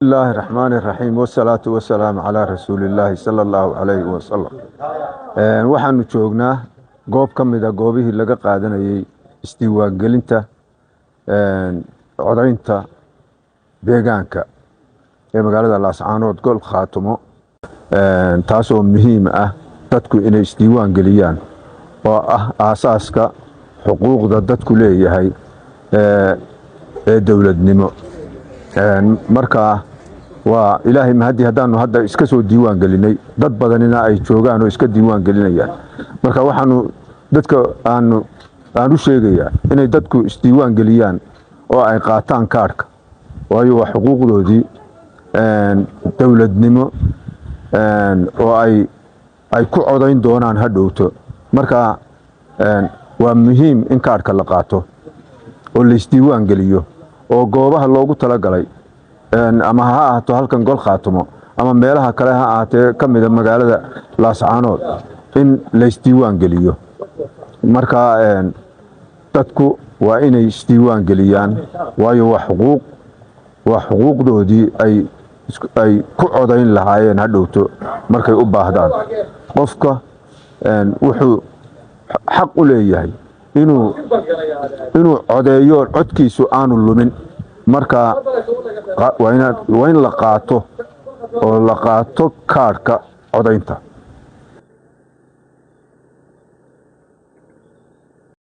الله الرحمن الرحيم والصلاة والسلام على رسول الله صلى الله عليه وسلم. waxaanu joognaa goob ka mid ah goobihii laga qaadanayay isdiiwaangelinta codaynta deegaanka ee magaalada Laascaanood gol Khaatumo, taasoo muhiim ah dadku inay isdiiwaangeliyaan oo ah aasaaska xuquuqda dadku leeyahay ee dawladnimo. marka waa ilaahay mahadi haddaanu hadda iska soo diiwaan gelinay dad badanina ay joogaan oo iska diiwaan gelinayaan. marka waxaanu dadka aanu sheegayaa inay dadku isdiiwaan geliyaan oo ay qaataan kaarka, waayo waa xuquuqdoodii dawladnimo oo ay ku codayn doonaan hadhowto. marka waa muhiim in kaarka la qaato oo la isdiiwaan geliyo oo goobaha loogu talagalay ama ha ahaato halkan gol Khaatumo ama meelaha kale ha ahaatee ka mid ah magaalada Laascaanood in la isdiiwaan geliyo. marka dadku waa inay isdiiwaan geliyaan, waayo waa xuquuqdoodii ay ku codayn lahaayeen hadhowto markay u baahdaan. qofka wuxuu xaq u leeyahay inuu codeeyo codkiisu aanu lumin. marka waa in la qaato oo la qaato kaarka codaynta.